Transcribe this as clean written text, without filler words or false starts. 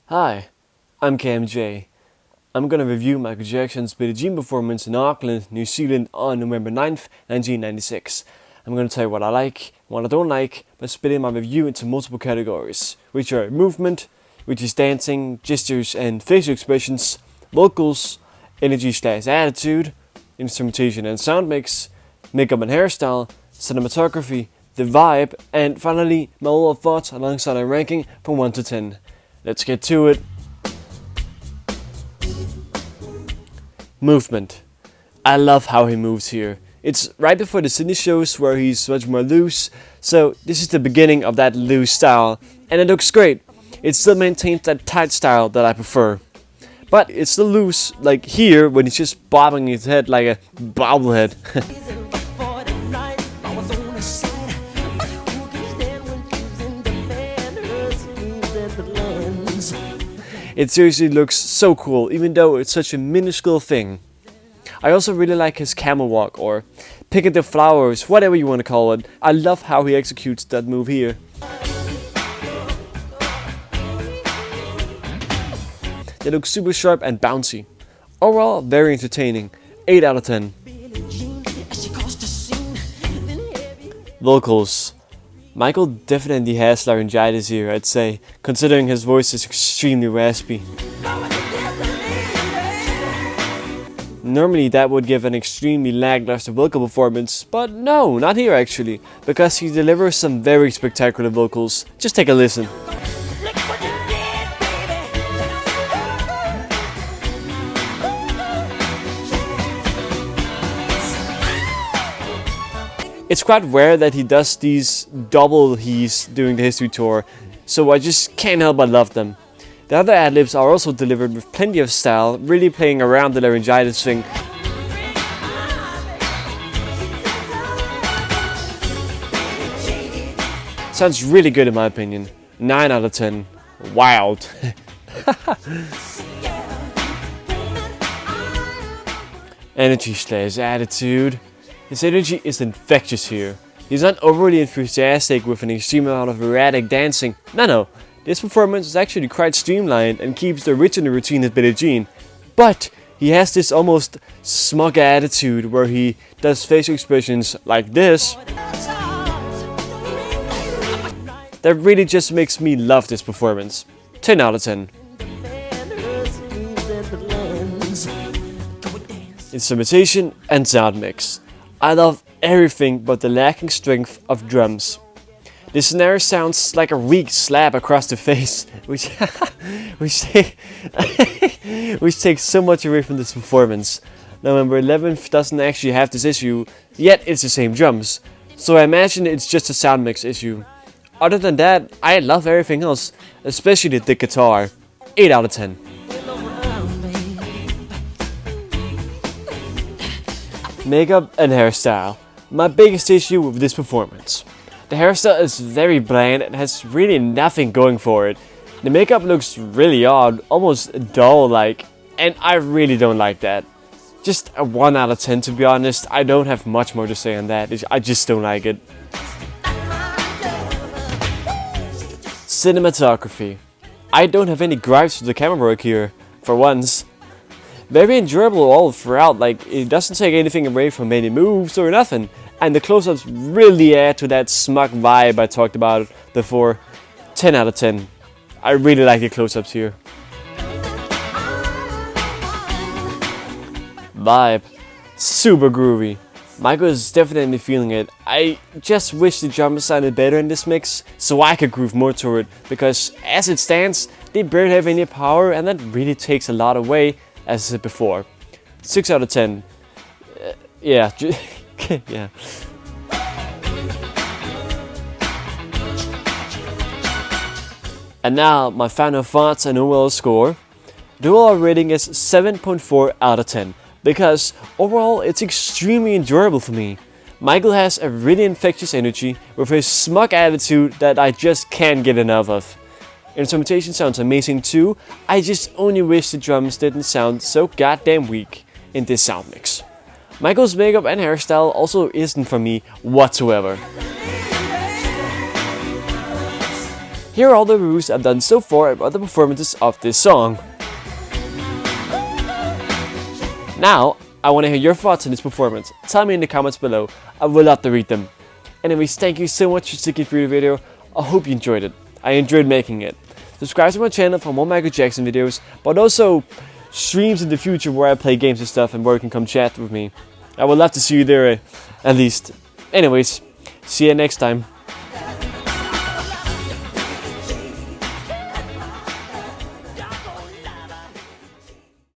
Hi, I'm KMJ. I'm gonna review Michael Jackson's Billie Jean performance in Auckland, New Zealand on November 9th, 1996. I'm gonna tell you what I like, what I don't like, by splitting my review into multiple categories, which are movement, which is dancing, gestures and facial expressions, vocals, energy/attitude, instrumentation and sound mix, makeup and hairstyle, cinematography, the vibe, and finally my overall thoughts alongside a ranking from 1 to 10. Let's get to it. Movement. I love how he moves here. It's right before the Sydney shows where he's much more loose, so this is the beginning of that loose style, and it looks great. It still maintains that tight style that I prefer. But it's still loose, like here when he's just bobbing his head like a bobblehead. It seriously looks so cool, even though it's such a minuscule thing. I also really like his camel walk, or picking the flowers, whatever you want to call it. I love how he executes that move here. They look super sharp and bouncy. Overall, very entertaining. 8 out of 10. Vocals. Michael definitely has laryngitis here, I'd say, considering his voice is extremely raspy. Normally that would give an extremely lackluster vocal performance, but no, not here actually, because he delivers some very spectacular vocals. Just take a listen. It's quite rare that he does these double he's during the history tour, so I just can't help but love them. The other ad-libs are also delivered with plenty of style, really playing around the laryngitis thing. Sounds really good in my opinion. 9 out of 10. Wild. Energy/attitude. His energy is infectious here. He's not overly enthusiastic with an extreme amount of erratic dancing. No. This performance is actually quite streamlined and keeps the original routine of Billie Jean. But he has this almost smug attitude where he does facial expressions like this. That really just makes me love this performance. 10 out of 10. Instrumentation and sound mix. I love everything but the lacking strength of drums. The snare sounds like a weak slap across the face, which takes so much away from this performance. November 11th doesn't actually have this issue, yet it's the same drums, so I imagine it's just a sound mix issue. Other than that, I love everything else, especially the guitar. 8 out of 10. Makeup and hairstyle. My biggest issue with this performance. The hairstyle is very bland and has really nothing going for it. The makeup looks really odd, almost doll-like, and I really don't like that. Just a 1 out of 10 to be honest. I don't have much more to say on that, I just don't like it. Cinematography. I don't have any gripes with the camera work here, for once. Very enjoyable all throughout, like it doesn't take anything away from any moves or nothing, and the close-ups really add to that smug vibe I talked about before. 10 out of 10. I really like the close-ups here. Vibe. Super groovy. Michael is definitely feeling it. I just wish the drums sounded better in this mix, so I could groove more to it, because as it stands, they barely have any power and that really takes a lot away. As I said before. 6 out of 10. Yeah. Yeah. And now my final thoughts and overall score. The overall rating is 7.4 out of 10. Because overall it's extremely enjoyable for me. Michael has a really infectious energy with his smug attitude that I just can't get enough of. Instrumentation sounds amazing too. I just only wish the drums didn't sound so goddamn weak in this sound mix. Michael's makeup and hairstyle also isn't for me whatsoever. Here are all the reviews I've done so far about the performances of this song. Now, I want to hear your thoughts on this performance. Tell me in the comments below. I would love to read them. Anyways, thank you so much for sticking through the video. I hope you enjoyed it. I enjoyed making it. Subscribe to my channel for more Michael Jackson videos, but also streams in the future where I play games and stuff and where you can come chat with me. I would love to see you there, at least. Anyways, see you next time.